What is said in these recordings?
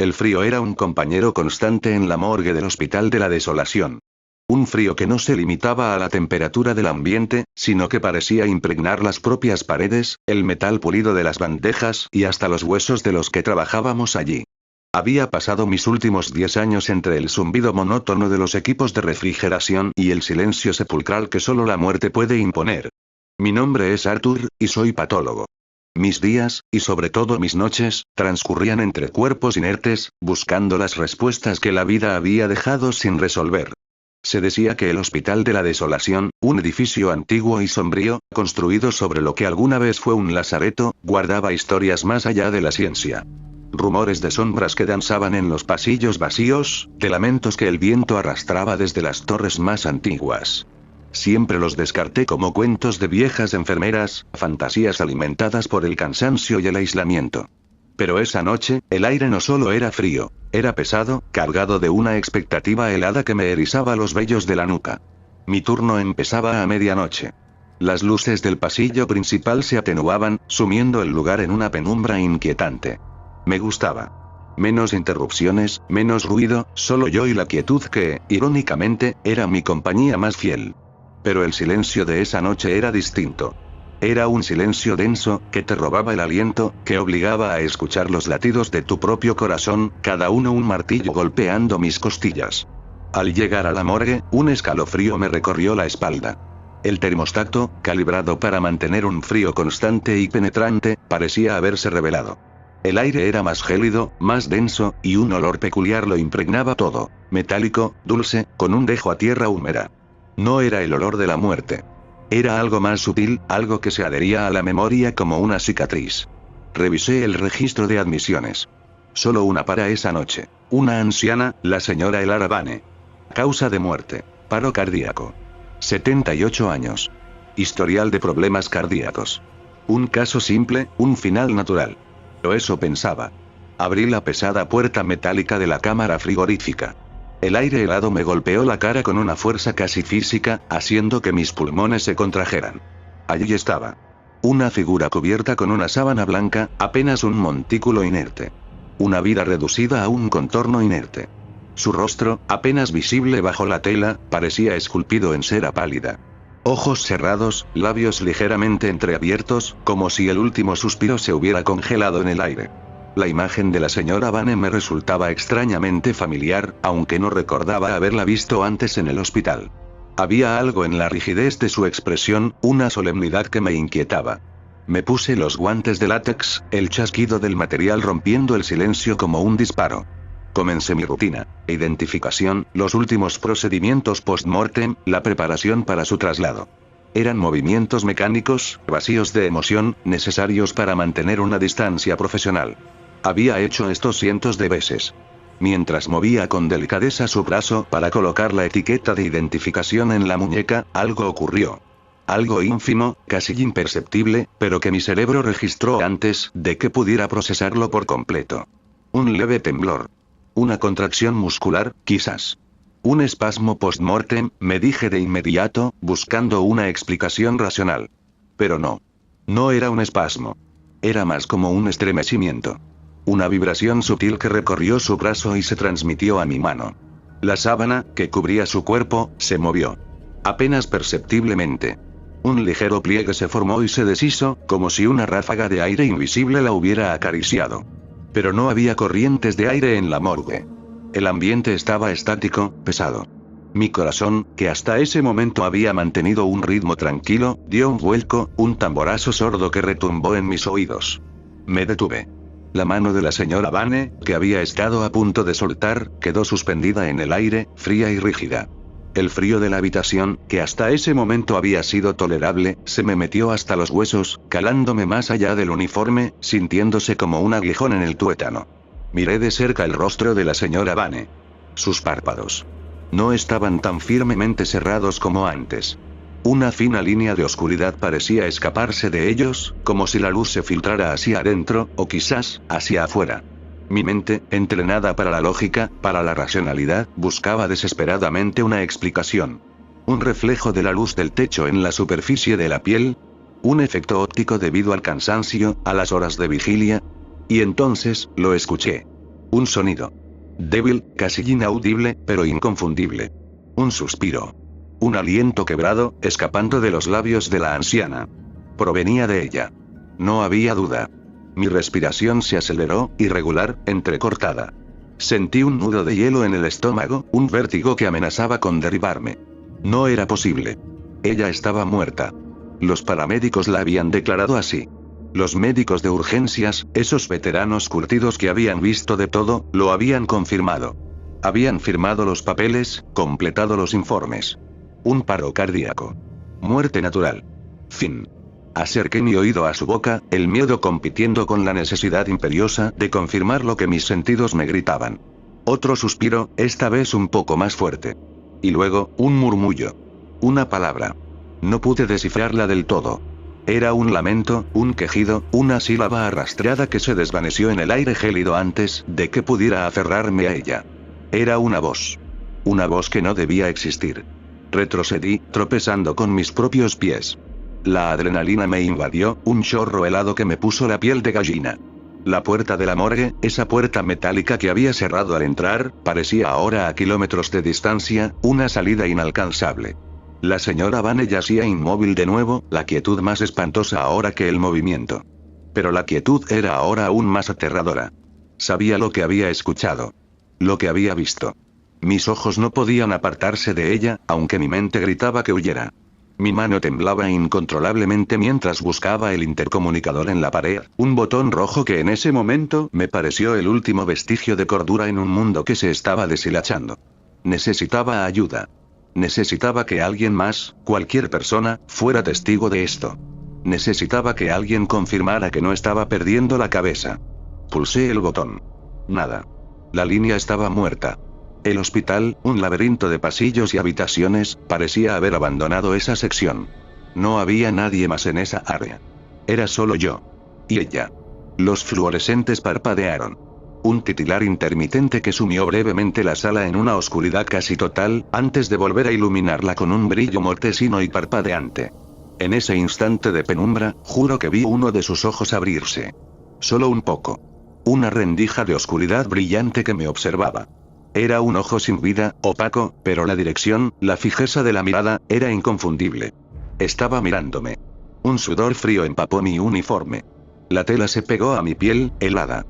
El frío era un compañero constante en la morgue del Hospital de la Desolación. Un frío que no se limitaba a la temperatura del ambiente, sino que parecía impregnar las propias paredes, el metal pulido de las bandejas y hasta los huesos de los que trabajábamos allí. Había pasado mis últimos 10 años entre el zumbido monótono de los equipos de refrigeración y el silencio sepulcral que solo la muerte puede imponer. Mi nombre es Arthur, y soy patólogo. Mis días, y sobre todo mis noches, transcurrían entre cuerpos inertes, buscando las respuestas que la vida había dejado sin resolver. Se decía que el Hospital de la Desolación, un edificio antiguo y sombrío, construido sobre lo que alguna vez fue un lazareto, guardaba historias más allá de la ciencia. Rumores de sombras que danzaban en los pasillos vacíos, de lamentos que el viento arrastraba desde las torres más antiguas. Siempre los descarté como cuentos de viejas enfermeras, fantasías alimentadas por el cansancio y el aislamiento. Pero esa noche, el aire no solo era frío, era pesado, cargado de una expectativa helada que me erizaba los vellos de la nuca. Mi turno empezaba a medianoche. Las luces del pasillo principal se atenuaban, sumiendo el lugar en una penumbra inquietante. Me gustaba. Menos interrupciones, menos ruido, solo yo y la quietud que, irónicamente, era mi compañía más fiel. Pero el silencio de esa noche era distinto. Era un silencio denso, que te robaba el aliento, que obligaba a escuchar los latidos de tu propio corazón, cada uno un martillo golpeando mis costillas. Al llegar a la morgue, un escalofrío me recorrió la espalda. El termostato, calibrado para mantener un frío constante y penetrante, parecía haberse revelado. El aire era más gélido, más denso, y un olor peculiar lo impregnaba todo, metálico, dulce, con un dejo a tierra húmeda. No era el olor de la muerte. Era algo más sutil, algo que se adhería a la memoria como una cicatriz. Revisé el registro de admisiones. Solo una para esa noche. Una anciana, la señora Elara Vane. Causa de muerte: paro cardíaco. 78 años. Historial de problemas cardíacos. Un caso simple, un final natural. O eso pensaba. Abrí la pesada puerta metálica de la cámara frigorífica. El aire helado me golpeó la cara con una fuerza casi física, haciendo que mis pulmones se contrajeran. Allí estaba. Una figura cubierta con una sábana blanca, apenas un montículo inerte. Una vida reducida a un contorno inerte. Su rostro, apenas visible bajo la tela, parecía esculpido en cera pálida. Ojos cerrados, labios ligeramente entreabiertos, como si el último suspiro se hubiera congelado en el aire. La imagen de la señora Vane me resultaba extrañamente familiar, aunque no recordaba haberla visto antes en el hospital. Había algo en la rigidez de su expresión, una solemnidad que me inquietaba. Me puse los guantes de látex, el chasquido del material rompiendo el silencio como un disparo. Comencé mi rutina: identificación, los últimos procedimientos post-mortem, la preparación para su traslado. Eran movimientos mecánicos, vacíos de emoción, necesarios para mantener una distancia profesional. Había hecho esto cientos de veces. Mientras movía con delicadeza su brazo para colocar la etiqueta de identificación en la muñeca, algo ocurrió. Algo ínfimo, casi imperceptible, pero que mi cerebro registró antes de que pudiera procesarlo por completo. Un leve temblor. Una contracción muscular, quizás. Un espasmo post-mortem, me dije de inmediato, buscando una explicación racional. Pero no. No era un espasmo. Era más como un estremecimiento. Una vibración sutil que recorrió su brazo y se transmitió a mi mano. La sábana, que cubría su cuerpo, se movió. Apenas perceptiblemente. Un ligero pliegue se formó y se deshizo, como si una ráfaga de aire invisible la hubiera acariciado. Pero no había corrientes de aire en la morgue. El ambiente estaba estático, pesado. Mi corazón, que hasta ese momento había mantenido un ritmo tranquilo, dio un vuelco, un tamborazo sordo que retumbó en mis oídos. Me detuve. La mano de la señora Vane, que había estado a punto de soltar, quedó suspendida en el aire, fría y rígida. El frío de la habitación, que hasta ese momento había sido tolerable, se me metió hasta los huesos, calándome más allá del uniforme, sintiéndose como un aguijón en el tuétano. Miré de cerca el rostro de la señora Vane. Sus párpados no estaban tan firmemente cerrados como antes. Una fina línea de oscuridad parecía escaparse de ellos, como si la luz se filtrara hacia adentro, o quizás, hacia afuera. Mi mente, entrenada para la lógica, para la racionalidad, buscaba desesperadamente una explicación. Un reflejo de la luz del techo en la superficie de la piel. Un efecto óptico debido al cansancio, a las horas de vigilia. Y entonces, lo escuché. Un sonido. Débil, casi inaudible, pero inconfundible. Un suspiro. Un aliento quebrado, escapando de los labios de la anciana. Provenía de ella. No había duda. Mi respiración se aceleró, irregular, entrecortada. Sentí un nudo de hielo en el estómago, un vértigo que amenazaba con derribarme. No era posible. Ella estaba muerta. Los paramédicos la habían declarado así. Los médicos de urgencias, esos veteranos curtidos que habían visto de todo, lo habían confirmado. Habían firmado los papeles, completado los informes. Un paro cardíaco. Muerte natural. Fin. Acerqué mi oído a su boca, el miedo compitiendo con la necesidad imperiosa de confirmar lo que mis sentidos me gritaban. Otro suspiro, esta vez un poco más fuerte. Y luego, un murmullo. Una palabra. No pude descifrarla del todo. Era un lamento, un quejido, una sílaba arrastrada que se desvaneció en el aire gélido antes de que pudiera aferrarme a ella. Era una voz. Una voz que no debía existir. Retrocedí, tropezando con mis propios pies. La adrenalina me invadió, un chorro helado que me puso la piel de gallina. La puerta de la morgue, esa puerta metálica que había cerrado al entrar, parecía ahora a kilómetros de distancia, una salida inalcanzable. La señora Vane yacía inmóvil de nuevo, la quietud más espantosa ahora que el movimiento. Pero la quietud era ahora aún más aterradora. Sabía lo que había escuchado. Lo que había visto. Mis ojos no podían apartarse de ella, aunque mi mente gritaba que huyera. Mi mano temblaba incontrolablemente mientras buscaba el intercomunicador en la pared, un botón rojo que en ese momento me pareció el último vestigio de cordura en un mundo que se estaba deshilachando. Necesitaba ayuda. Necesitaba que alguien más, cualquier persona, fuera testigo de esto. Necesitaba que alguien confirmara que no estaba perdiendo la cabeza. Pulsé el botón. Nada. La línea estaba muerta. El hospital, un laberinto de pasillos y habitaciones, parecía haber abandonado esa sección. No había nadie más en esa área. Era solo yo. Y ella. Los fluorescentes parpadearon. Un titilar intermitente que sumió brevemente la sala en una oscuridad casi total, antes de volver a iluminarla con un brillo mortecino y parpadeante. En ese instante de penumbra, juro que vi uno de sus ojos abrirse. Solo un poco. Una rendija de oscuridad brillante que me observaba. Era un ojo sin vida, opaco, pero la dirección, la fijeza de la mirada, era inconfundible. Estaba mirándome. Un sudor frío empapó mi uniforme. La tela se pegó a mi piel, helada.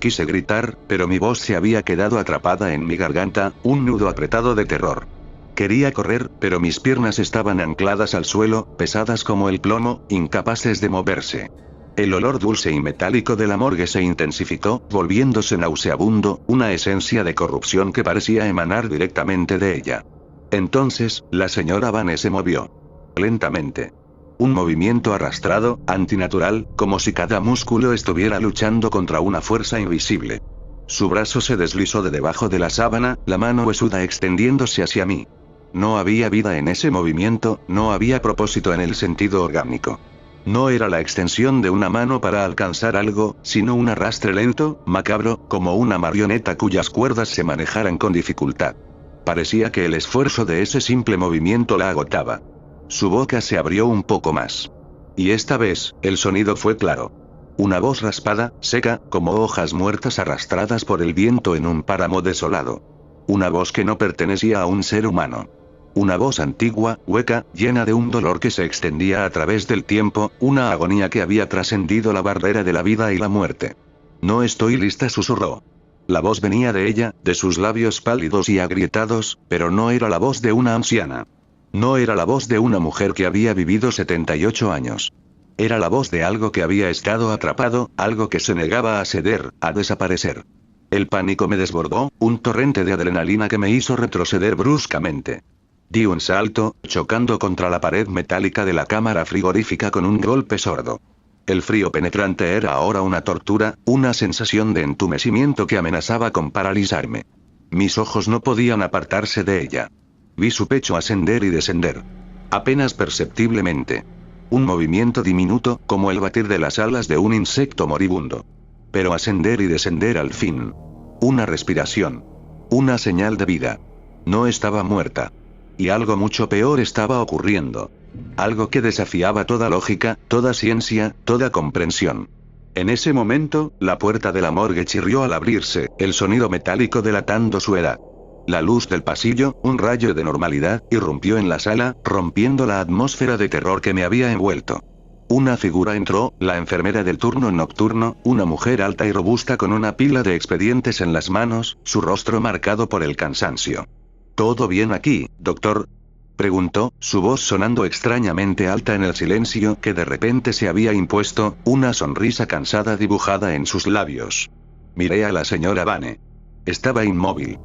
Quise gritar, pero mi voz se había quedado atrapada en mi garganta, un nudo apretado de terror. Quería correr, pero mis piernas estaban ancladas al suelo, pesadas como el plomo, incapaces de moverse. El olor dulce y metálico de la morgue se intensificó, volviéndose nauseabundo, una esencia de corrupción que parecía emanar directamente de ella. Entonces, la señora Vane se movió. Lentamente. Un movimiento arrastrado, antinatural, como si cada músculo estuviera luchando contra una fuerza invisible. Su brazo se deslizó de debajo de la sábana, la mano huesuda extendiéndose hacia mí. No había vida en ese movimiento, no había propósito en el sentido orgánico. No era la extensión de una mano para alcanzar algo, sino un arrastre lento, macabro, como una marioneta cuyas cuerdas se manejaran con dificultad. Parecía que el esfuerzo de ese simple movimiento la agotaba. Su boca se abrió un poco más. Y esta vez, el sonido fue claro. Una voz raspada, seca, como hojas muertas arrastradas por el viento en un páramo desolado. Una voz que no pertenecía a un ser humano. Una voz antigua, hueca, llena de un dolor que se extendía a través del tiempo, una agonía que había trascendido la barrera de la vida y la muerte. No estoy lista, susurró. La voz venía de ella, de sus labios pálidos y agrietados, pero no era la voz de una anciana. No era la voz de una mujer que había vivido 78 años. Era la voz de algo que había estado atrapado, algo que se negaba a ceder, a desaparecer. El pánico me desbordó, un torrente de adrenalina que me hizo retroceder bruscamente. Di un salto, chocando contra la pared metálica de la cámara frigorífica con un golpe sordo. El frío penetrante era ahora una tortura, una sensación de entumecimiento que amenazaba con paralizarme. Mis ojos no podían apartarse de ella. Vi su pecho ascender y descender. Apenas perceptiblemente. Un movimiento diminuto, como el batir de las alas de un insecto moribundo. Pero ascender y descender al fin. Una respiración. Una señal de vida. No estaba muerta. Y algo mucho peor estaba ocurriendo. Algo que desafiaba toda lógica, toda ciencia, toda comprensión. En ese momento, la puerta de la morgue chirrió al abrirse, el sonido metálico delatando su edad. La luz del pasillo, un rayo de normalidad, irrumpió en la sala, rompiendo la atmósfera de terror que me había envuelto. Una figura entró, la enfermera del turno nocturno, una mujer alta y robusta con una pila de expedientes en las manos, su rostro marcado por el cansancio. ¿Todo bien aquí, doctor?, preguntó, su voz sonando extrañamente alta en el silencio que de repente se había impuesto, una sonrisa cansada dibujada en sus labios. Miré a la señora Vane. Estaba inmóvil.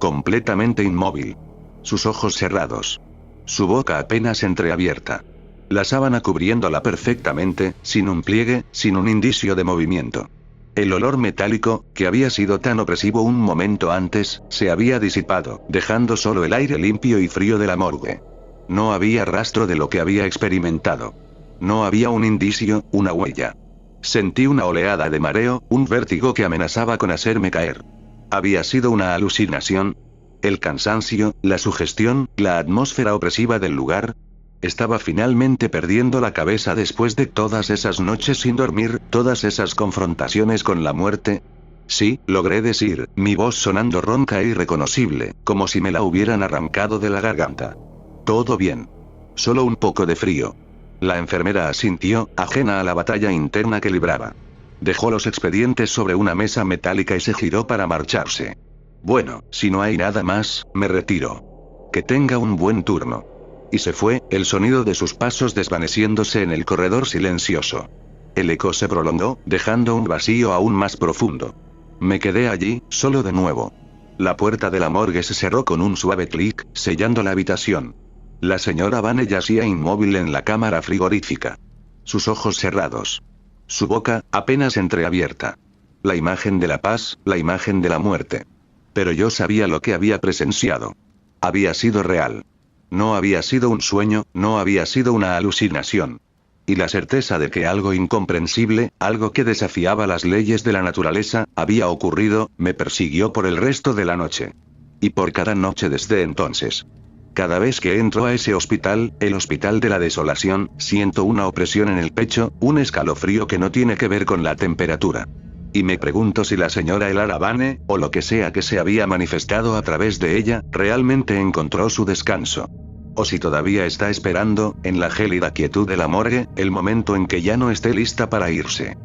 Completamente inmóvil. Sus ojos cerrados. Su boca apenas entreabierta. La sábana cubriéndola perfectamente, sin un pliegue, sin un indicio de movimiento. El olor metálico, que había sido tan opresivo un momento antes, se había disipado, dejando solo el aire limpio y frío de la morgue. No había rastro de lo que había experimentado. No había un indicio, una huella. Sentí una oleada de mareo, un vértigo que amenazaba con hacerme caer. ¿Había sido una alucinación? ¿El cansancio, la sugestión, la atmósfera opresiva del lugar? Estaba finalmente perdiendo la cabeza después de todas esas noches sin dormir, todas esas confrontaciones con la muerte. Sí, logré decir, mi voz sonando ronca e irreconocible, como si me la hubieran arrancado de la garganta. Todo bien. Solo un poco de frío. La enfermera asintió, ajena a la batalla interna que libraba. Dejó los expedientes sobre una mesa metálica y se giró para marcharse. Bueno, si no hay nada más, me retiro. Que tenga un buen turno. Y se fue, el sonido de sus pasos desvaneciéndose en el corredor silencioso. El eco se prolongó, dejando un vacío aún más profundo. Me quedé allí, solo de nuevo. La puerta de la morgue se cerró con un suave clic, sellando la habitación. La señora Vane yacía inmóvil en la cámara frigorífica. Sus ojos cerrados. Su boca, apenas entreabierta. La imagen de la paz, la imagen de la muerte. Pero yo sabía lo que había presenciado. Había sido real. No había sido un sueño, no había sido una alucinación. Y la certeza de que algo incomprensible, algo que desafiaba las leyes de la naturaleza, había ocurrido, me persiguió por el resto de la noche. Y por cada noche desde entonces. Cada vez que entro a ese hospital, el hospital de la desolación, siento una opresión en el pecho, un escalofrío que no tiene que ver con la temperatura. Y me pregunto si la señora Elara Vane, o lo que sea que se había manifestado a través de ella, realmente encontró su descanso. O si todavía está esperando, en la gélida quietud de la morgue, el momento en que ya no esté lista para irse.